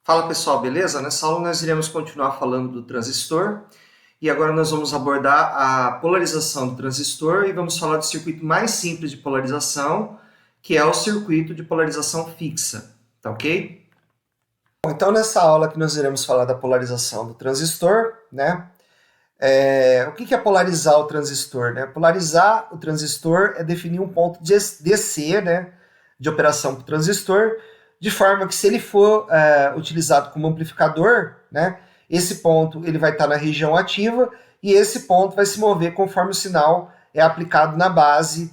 Fala pessoal, beleza? Nessa aula nós iremos continuar falando do transistor e agora nós vamos abordar a polarização do transistor e vamos falar do circuito mais simples de polarização, que é o circuito de polarização fixa, tá ok? Bom, então nessa aula que nós iremos falar da polarização do transistor, né? O que é polarizar o transistor, né? Polarizar o transistor é definir um ponto de DC, né, de operação para o transistor, de forma que se ele for utilizado como amplificador, né, esse ponto ele vai estar na região ativa e esse ponto vai se mover conforme o sinal é aplicado na base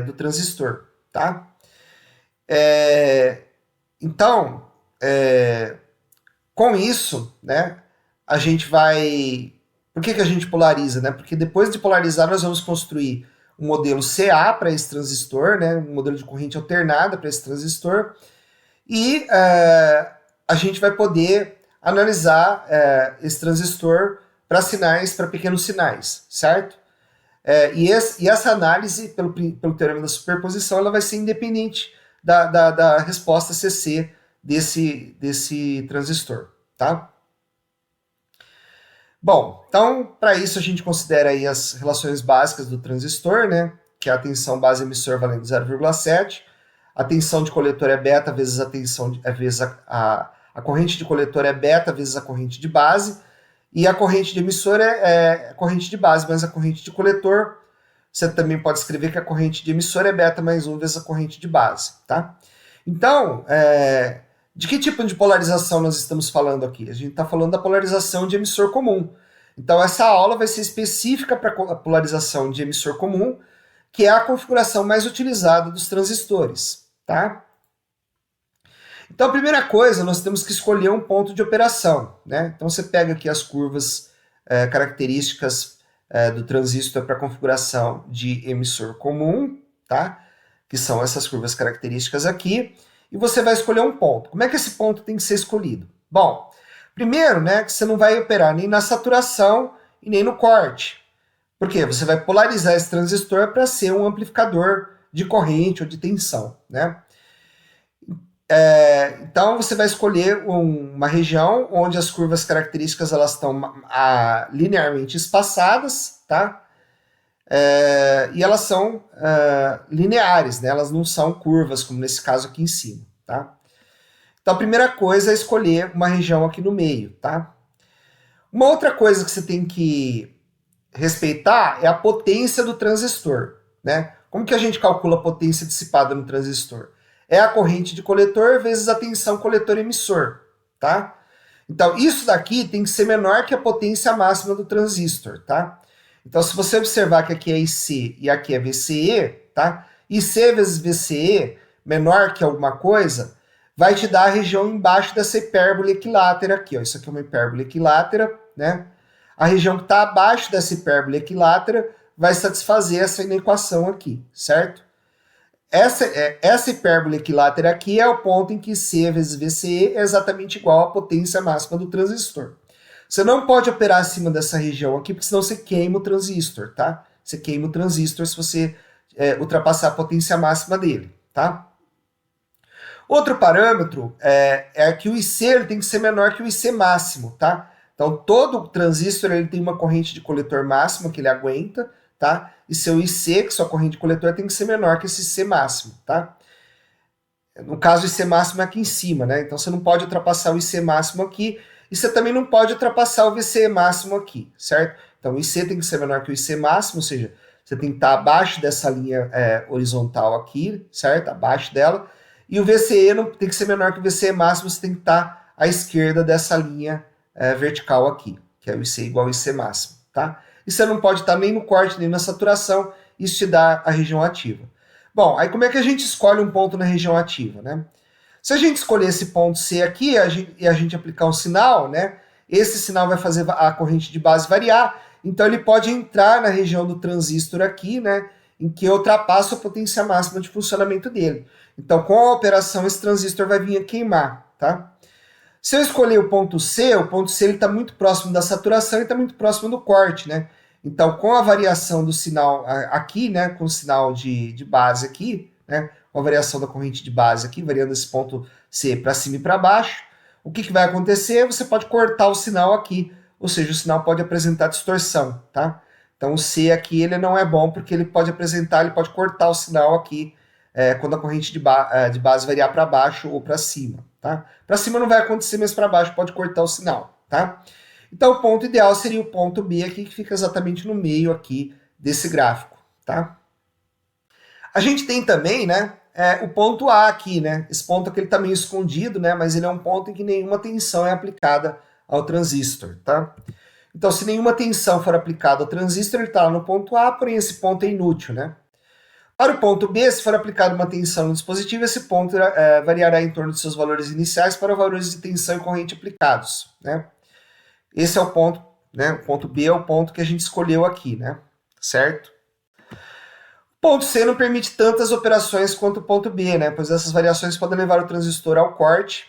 do transistor, tá? Então, com isso, né, a gente vai... Por que a gente polariza, né? Porque depois de polarizar, nós vamos construir um modelo CA para esse transistor, né? Um modelo de corrente alternada para esse transistor, e a gente vai poder analisar esse transistor para sinais, para pequenos sinais, certo? E essa análise, pelo teorema da superposição, ela vai ser independente da resposta CC desse transistor, tá? Bom, então, para isso a gente considera aí as relações básicas do transistor, né? Que é a tensão base emissor valendo 0,7, a tensão de coletor é beta vezes a tensão vezes a corrente de coletor é beta vezes a corrente de base, e a corrente de emissor é a corrente de base mais a corrente de coletor. Você também pode escrever que a corrente de emissor é beta mais 1 vezes a corrente de base, tá? Então, de que tipo de polarização nós estamos falando aqui? A gente está falando da polarização de emissor comum. Então, essa aula vai ser específica para a polarização de emissor comum, que é a configuração mais utilizada dos transistores, tá? Então, a primeira coisa, nós temos que escolher um ponto de operação, né? Então, você pega aqui as curvas características do transistor para configuração de emissor comum, tá? Que são essas curvas características aqui, e você vai escolher um ponto. Como é que esse ponto tem que ser escolhido? Bom, primeiro, né, que você não vai operar nem na saturação e nem no corte. Por quê? Você vai polarizar esse transistor para ser um amplificador de corrente ou de tensão, né? Então, você vai escolher uma região onde as curvas características elas estão linearmente espaçadas, tá? E elas são lineares, né? Elas não são curvas, como nesse caso aqui em cima, tá? Então, a primeira coisa é escolher uma região aqui no meio, tá? Uma outra coisa que você tem que respeitar é a potência do transistor, né? Como que a gente calcula a potência dissipada no transistor? É a corrente de coletor vezes a tensão coletor-emissor, tá? Então, isso daqui tem que ser menor que a potência máxima do transistor, tá? Então, se você observar que aqui é IC e aqui é VCE, tá? IC vezes VCE menor que alguma coisa, vai te dar a região embaixo dessa hipérbole equilátera aqui, ó. Isso aqui é uma hipérbole equilátera, né? A região que está abaixo dessa hipérbole equilátera vai satisfazer essa inequação aqui, certo? Essa hipérbole equilátera aqui é o ponto em que C vezes VCE é exatamente igual à potência máxima do transistor. Você não pode operar acima dessa região aqui, porque senão você queima o transistor, tá? Você queima o transistor se você ultrapassar a potência máxima dele, tá? Outro parâmetro é que o IC ele tem que ser menor que o IC máximo, tá? Então, todo transistor ele tem uma corrente de coletor máxima que ele aguenta, tá? E seu IC, que sua corrente de coletor, tem que ser menor que esse IC máximo, tá? No caso, o IC máximo é aqui em cima, né? Então, você não pode ultrapassar o IC máximo aqui, e você também não pode ultrapassar o VC máximo aqui, certo? Então, o IC tem que ser menor que o IC máximo, ou seja, você tem que estar abaixo dessa linha horizontal aqui, certo? Abaixo dela. E o VCE não tem que ser menor que o VCE máximo, você tem que estar à esquerda dessa linha vertical aqui, que é o IC igual ao IC máximo, tá? E você não pode estar nem no corte, nem na saturação, isso te dá a região ativa. Bom, aí como é que a gente escolhe um ponto na região ativa, né? Se a gente escolher esse ponto C aqui e a gente aplicar um sinal, né? Esse sinal vai fazer a corrente de base variar, então ele pode entrar na região do transistor aqui, né? Em que ultrapassa a potência máxima de funcionamento dele. Então, com a operação, esse transistor vai vir a queimar, tá? Se eu escolher o ponto C ele está muito próximo da saturação e está muito próximo do corte, né? Então, com a variação do sinal aqui, né? Com o sinal de base aqui, né? Com a variação da corrente de base aqui, variando esse ponto C para cima e para baixo, o que vai acontecer? Você pode cortar o sinal aqui, ou seja, o sinal pode apresentar distorção, tá? Então o C aqui ele não é bom porque ele pode cortar o sinal aqui quando a corrente de base variar para baixo ou para cima, tá? Para cima não vai acontecer, mas para baixo pode cortar o sinal, tá? Então o ponto ideal seria o ponto B aqui, que fica exatamente no meio aqui desse gráfico, tá? A gente tem também, né, o ponto A aqui, né? Esse ponto aqui ele está meio escondido, né? Mas ele é um ponto em que nenhuma tensão é aplicada ao transistor, tá? Então, se nenhuma tensão for aplicada ao transistor, ele está lá no ponto A, porém esse ponto é inútil, né? Para o ponto B, se for aplicada uma tensão no dispositivo, esse ponto variará em torno de seus valores iniciais para os valores de tensão e corrente aplicados, né? Esse é o ponto, né? O ponto B é o ponto que a gente escolheu aqui, né? Certo? O ponto C não permite tantas operações quanto o ponto B, né? Pois essas variações podem levar o transistor ao corte,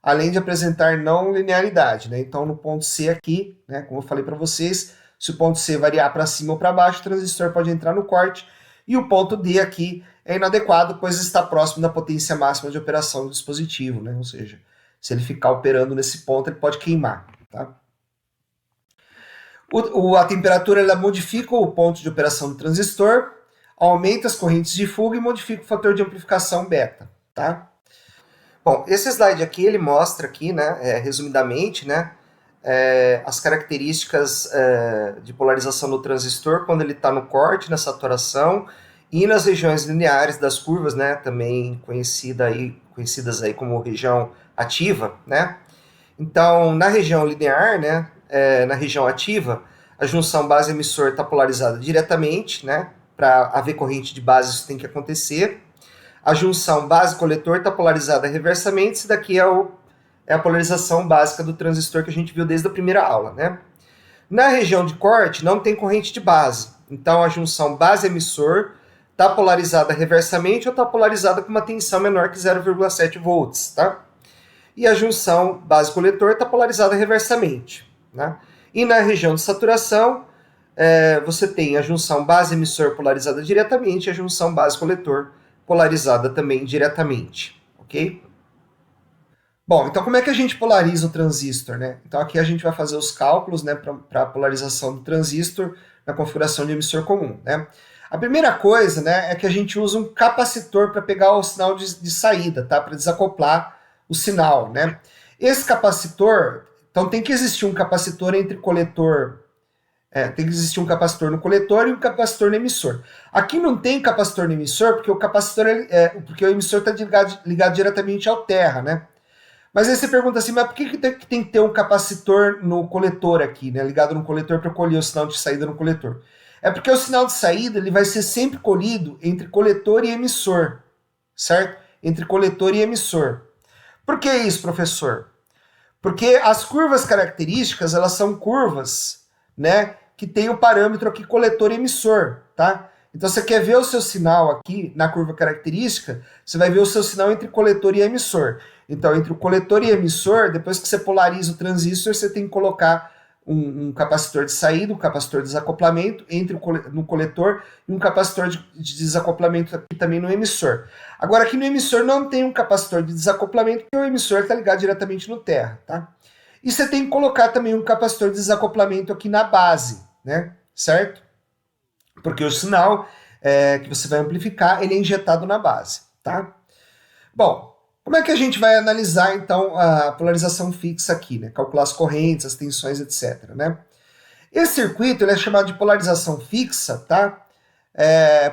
além de apresentar não linearidade, né? Então, no ponto C aqui, né, como eu falei para vocês, se o ponto C variar para cima ou para baixo, o transistor pode entrar no corte, e o ponto D aqui é inadequado, pois está próximo da potência máxima de operação do dispositivo, né? Ou seja, se ele ficar operando nesse ponto, ele pode queimar, tá? A temperatura ela modifica o ponto de operação do transistor, aumenta as correntes de fuga e modifica o fator de amplificação beta, tá? Bom, esse slide aqui, ele mostra aqui, né, resumidamente, né, as características de polarização do transistor quando ele está no corte, na saturação, e nas regiões lineares das curvas, né, também conhecidas aí como região ativa, né. Então, na região linear, né, na região ativa, a junção base-emissor está polarizada diretamente, né, para haver corrente de base isso tem que acontecer. A junção base-coletor está polarizada reversamente, isso daqui é a polarização básica do transistor que a gente viu desde a primeira aula, né? Na região de corte não tem corrente de base, então a junção base-emissor está polarizada reversamente ou está polarizada com uma tensão menor que 0,7 volts, tá? E a junção base-coletor está polarizada reversamente, né? E na região de saturação, você tem a junção base-emissor polarizada diretamente e a junção base-coletor polarizada também diretamente, ok? Bom, então como é que a gente polariza o transistor, né? Então aqui a gente vai fazer os cálculos, né, para a polarização do transistor na configuração de emissor comum, né? A primeira coisa, né, é que a gente usa um capacitor para pegar o sinal de saída, tá? Para desacoplar o sinal, né? Esse capacitor, então tem que existir um capacitor entre coletor, tem que existir um capacitor no coletor e um capacitor no emissor. Aqui não tem capacitor no emissor porque porque o emissor está ligado diretamente ao terra, né? Mas aí você pergunta assim, mas por que tem que ter um capacitor no coletor aqui, né? Ligado no coletor para colher o sinal de saída no coletor? É porque o sinal de saída ele vai ser sempre colhido entre coletor e emissor, certo? Entre coletor e emissor. Por que isso, professor? Porque as curvas características, elas são curvas, né, que tem o parâmetro aqui coletor e emissor, tá? Então você quer ver o seu sinal aqui na curva característica, você vai ver o seu sinal entre coletor e emissor. Então, entre o coletor e emissor, depois que você polariza o transistor, você tem que colocar um capacitor de saída, um capacitor de desacoplamento no coletor e um capacitor de desacoplamento aqui também no emissor. Agora, aqui no emissor não tem um capacitor de desacoplamento, porque o emissor está ligado diretamente no terra, tá? E você tem que colocar também um capacitor de desacoplamento aqui na base, né? Certo? Porque o sinal que você vai amplificar, ele é injetado na base, tá? Bom, como é que a gente vai analisar, então, a polarização fixa aqui, né? Calcular as correntes, as tensões, etc, né? Esse circuito ele é chamado de polarização fixa, tá?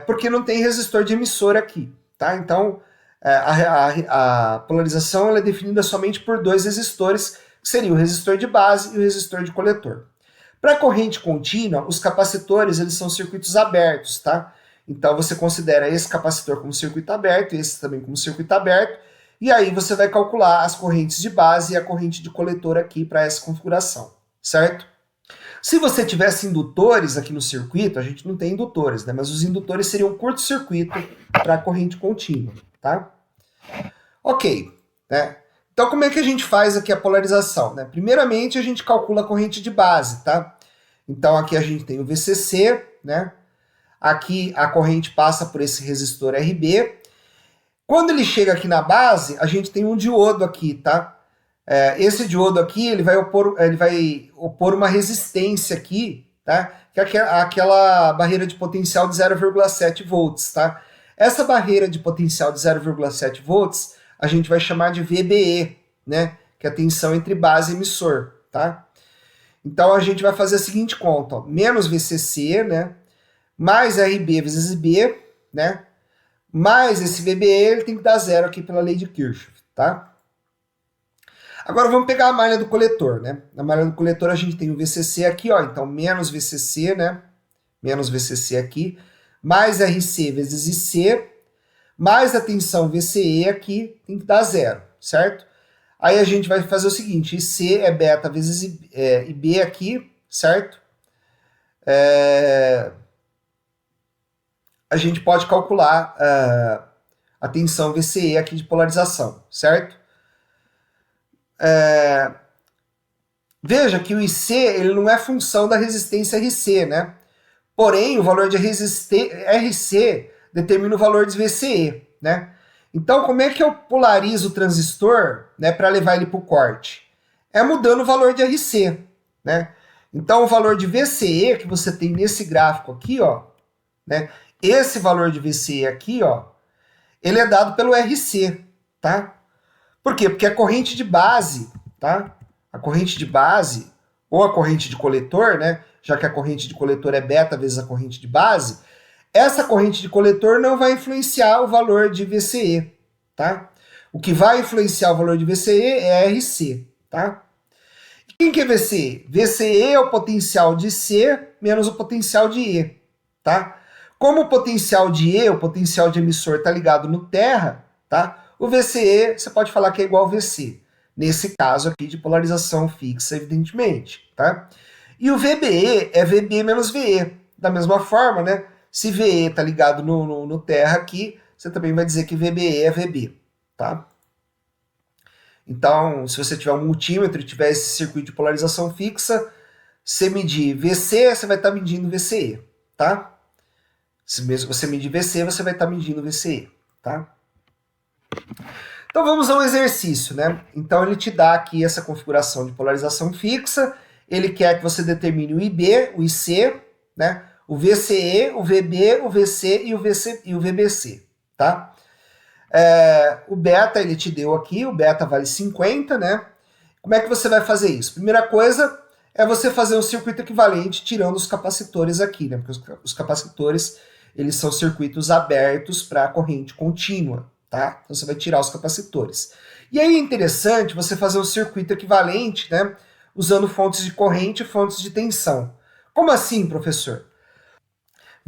Porque não tem resistor de emissor aqui, tá? Então, a polarização ela é definida somente por dois resistores, que seriam o resistor de base e o resistor de coletor. Para corrente contínua, os capacitores eles são circuitos abertos, tá? Então, você considera esse capacitor como circuito aberto, esse também como circuito aberto, e aí você vai calcular as correntes de base e a corrente de coletor aqui para essa configuração, certo? Se você tivesse indutores aqui no circuito, a gente não tem indutores, né? Mas os indutores seriam um curto-circuito para a corrente contínua, tá? Ok, né? Então como é que a gente faz aqui a polarização, né? Primeiramente a gente calcula a corrente de base, tá? Então aqui a gente tem o VCC, né? Aqui a corrente passa por esse resistor RB. Quando ele chega aqui na base, a gente tem um diodo aqui, tá? Esse diodo aqui, ele vai opor uma resistência aqui, tá? Que é aquela barreira de potencial de 0,7 volts, tá? Essa barreira de potencial de 0,7 volts, a gente vai chamar de VBE, né? Que é a tensão entre base e emissor, tá? Então, a gente vai fazer a seguinte conta, ó, menos VCC, né? Mais RB vezes B, né? Mais esse VBE, ele tem que dar zero aqui pela lei de Kirchhoff, tá? Agora vamos pegar a malha do coletor, né? Na malha do coletor a gente tem o VCC aqui, ó, então menos VCC, né? Menos VCC aqui, mais RC vezes IC, mais a tensão VCE aqui, tem que dar zero, certo? Aí a gente vai fazer o seguinte, IC é beta vezes IB aqui, certo? A gente pode calcular a tensão VCE aqui de polarização, certo? Veja que o IC ele não é função da resistência RC, né? Porém, o valor de RC determina o valor de VCE, né? Então, como é que eu polarizo o transistor, né, para levar ele para o corte? É mudando o valor de RC, né? Então, o valor de VCE que você tem nesse gráfico aqui, ó, né? Esse valor de VCE aqui, ó, ele é dado pelo RC, tá? Por quê? Porque a corrente de base, tá? A corrente de base, ou a corrente de coletor, né? Já que a corrente de coletor é beta vezes a corrente de base, essa corrente de coletor não vai influenciar o valor de VCE, tá? O que vai influenciar o valor de VCE é RC, tá? Quem que é VCE? VCE é o potencial de C menos o potencial de E, tá? Como o potencial de E, o potencial de emissor, está ligado no terra, tá? O VCE, você pode falar que é igual ao VC. Nesse caso aqui de polarização fixa, evidentemente, tá? E o VBE é VB menos VE. Da mesma forma, né? Se VE está ligado no terra aqui, você também vai dizer que VBE é VB, tá? Então, se você tiver um multímetro e tiver esse circuito de polarização fixa, você medir VC, você vai estar medindo VCE, tá? Se mesmo você medir VC, você vai estar medindo VCE, tá? Então vamos a um exercício, né? Então ele te dá aqui essa configuração de polarização fixa, ele quer que você determine o IB, o IC, né? O VCE, o VB, o VC e o VBC, tá? O beta ele te deu aqui, o beta vale 50, né? Como é que você vai fazer isso? Primeira coisa é você fazer um circuito equivalente tirando os capacitores aqui, né? Porque os capacitores, eles são circuitos abertos para corrente contínua, tá? Então você vai tirar os capacitores. E aí é interessante você fazer um circuito equivalente, né? Usando fontes de corrente e fontes de tensão. Como assim, professor?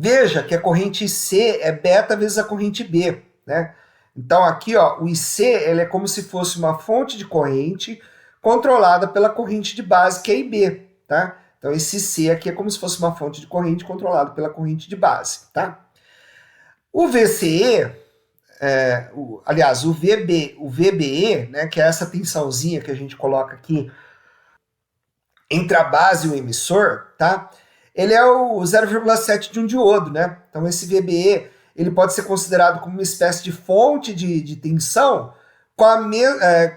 Veja que a corrente C é beta vezes a corrente B, né? Então aqui, ó, o IC ele é como se fosse uma fonte de corrente controlada pela corrente de base, que é IB, tá? Então esse C aqui é como se fosse uma fonte de corrente controlada pela corrente de base, tá? O VCE, aliás, o VBE, né, que é essa tensãozinha que a gente coloca aqui entre a base e o emissor, tá? Ele é o 0,7 de um diodo, né? Então esse VBE ele pode ser considerado como uma espécie de fonte de tensão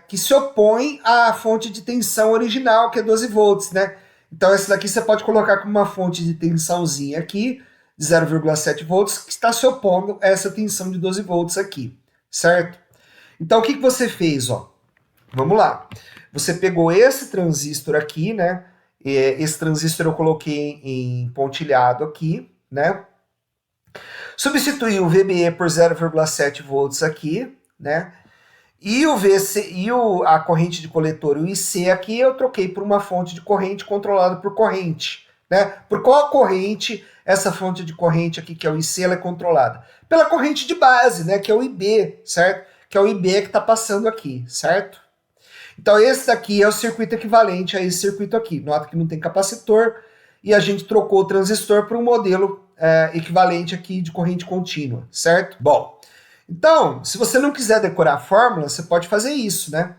que se opõe à fonte de tensão original, que é 12 volts, né? Então esse daqui você pode colocar como uma fonte de tensãozinha aqui, de 0,7 volts, que está se opondo a essa tensão de 12 volts aqui, certo? Então o que você fez, ó? Vamos lá. Você pegou esse transistor aqui, né? Esse transistor eu coloquei em pontilhado aqui, né? Substituí o VBE por 0,7 volts aqui, né? E o VC a corrente de coletor, o IC aqui, eu troquei por uma fonte de corrente controlada por corrente, né? Por qual corrente essa fonte de corrente aqui, que é o IC, ela é controlada? Pela corrente de base, né? Que é o IB, certo? Que é o IB que está passando aqui, certo? Então esse daqui é o circuito equivalente a esse circuito aqui. Nota que não tem capacitor e a gente trocou o transistor por um modelo equivalente aqui de corrente contínua, certo? Bom, então, se você não quiser decorar a fórmula, você pode fazer isso, né?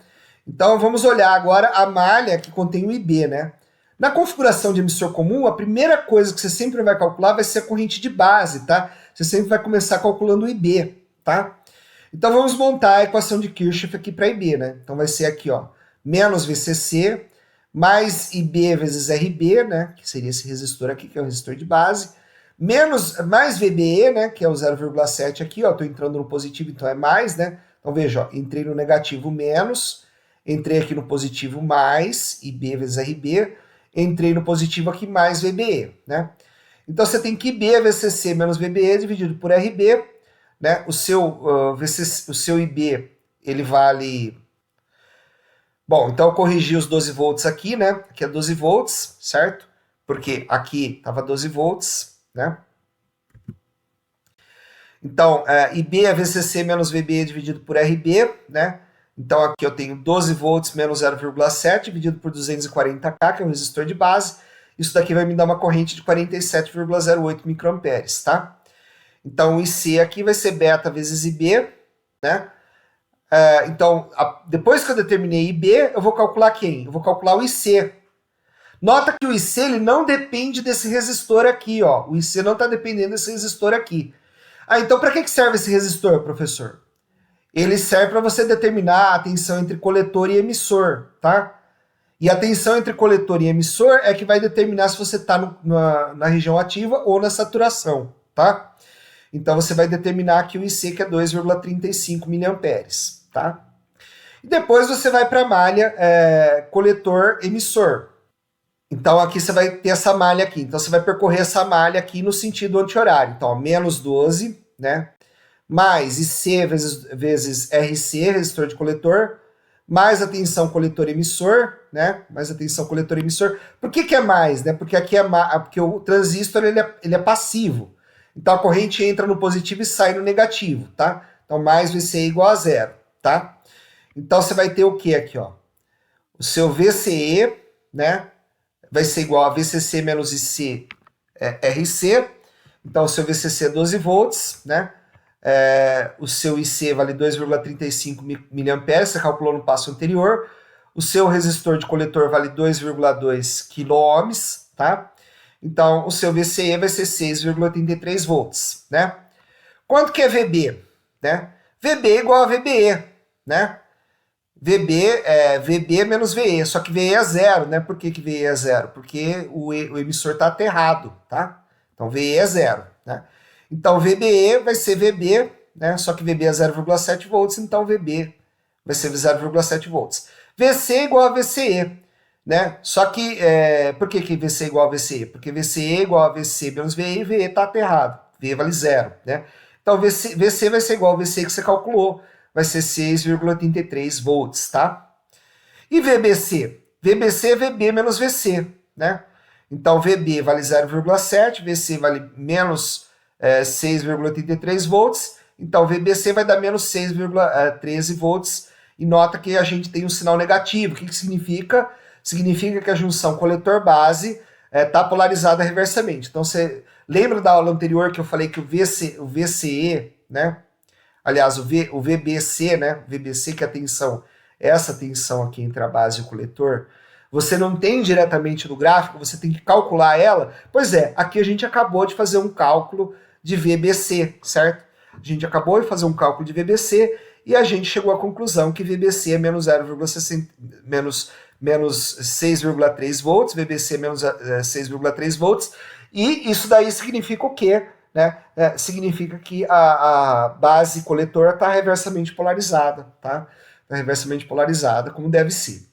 Então vamos olhar agora a malha que contém o IB, né? Na configuração de emissor comum, a primeira coisa que você sempre vai calcular vai ser a corrente de base, tá? Você sempre vai começar calculando o IB, tá? Então vamos montar a equação de Kirchhoff aqui para IB, né? Então vai ser aqui, ó, menos VCC, mais IB vezes RB, né, que seria esse resistor aqui, que é o resistor de base, mais VBE, né, que é o 0,7 aqui, ó, estou entrando no positivo, então é mais, né, então veja, ó, entrei no negativo menos, entrei aqui no positivo mais, IB vezes RB, entrei no positivo aqui mais VBE, né. Então você tem que IB VCC menos VBE dividido por RB, né, o seu IB, ele vale... Bom, então eu corrigi os 12 volts aqui, né? Aqui é 12 volts, certo? Porque aqui estava 12 volts, né? Então, IB é VCC menos VB dividido por RB, né? Então aqui eu tenho 12 volts menos 0,7 dividido por 240K, que é o resistor de base. Isso daqui vai me dar uma corrente de 47,08 microamperes, tá? Então o IC aqui vai ser beta vezes IB, né? Então, depois que eu determinei IB, eu vou calcular quem? Eu vou calcular o IC. Nota que o IC ele não depende desse resistor aqui, ó. O IC não está dependendo desse resistor aqui. Então para que serve esse resistor, professor? Ele serve para você determinar a tensão entre coletor e emissor, tá? E a tensão entre coletor e emissor é que vai determinar se você está na região ativa ou na saturação, tá? Então você vai determinar aqui o IC, que é 2,35 miliamperes, tá? E depois você vai para a malha coletor-emissor. Então aqui você vai ter essa malha aqui. Então você vai percorrer essa malha aqui no sentido anti-horário. Então, ó, menos 12, né? Mais IC vezes RC, resistor de coletor, mais a tensão coletor-emissor, né? Mais a tensão coletor-emissor. Por que é mais, né? Porque aqui porque o transistor ele é passivo. Então a corrente entra no positivo e sai no negativo, tá? Então mais VCE igual a zero, tá? Então você vai ter o que aqui, ó? O seu VCE, né? Vai ser igual a VCC menos IC RC. Então o seu VCC é 12 volts, né? O seu IC vale 2,35 miliamperes, você calculou no passo anterior. O seu resistor de coletor vale 2,2 quiloohms, tá? Então, o seu VCE vai ser 6,83 volts, né? Quanto que é VB? Né? VB é igual a VBE, né? VB é VB menos VE, só que VE é zero, né? Por que VE é zero? Porque o emissor está aterrado, tá? Então, VE é zero, né? Então, VBE vai ser VB, né? Só que VB é 0,7 volts, então VB vai ser 0,7 volts. VC é igual a VCE, né? Só que, por que VC é igual a VCE? Porque VCE é igual a VC menos VE e VE está aterrado. VE vale zero, né? Então, VC vai ser igual ao VC que você calculou, vai ser 6,83 volts, tá? E VBC? VBC é VB menos VC, né? Então, VB vale 0,7, VC vale menos 6,83 volts, então VBC vai dar menos 6,13 volts, e nota que a gente tem um sinal negativo. O que significa? Significa que a junção coletor-base está polarizada reversamente. Então, você lembra da aula anterior que eu falei que o VCE, né? Aliás, o VBC, né? VBC, que é a tensão, essa tensão aqui entre a base e o coletor, você não tem diretamente no gráfico, você tem que calcular ela. Pois é, aqui a gente acabou de fazer um cálculo de VBC, certo? A gente acabou de fazer um cálculo de VBC e a gente chegou à conclusão que VBC é menos 6,3 volts, VBC é menos 6,3 volts, e isso daí significa o quê? Né? Significa que a base coletora está reversamente polarizada, tá? Está reversamente polarizada, como deve ser.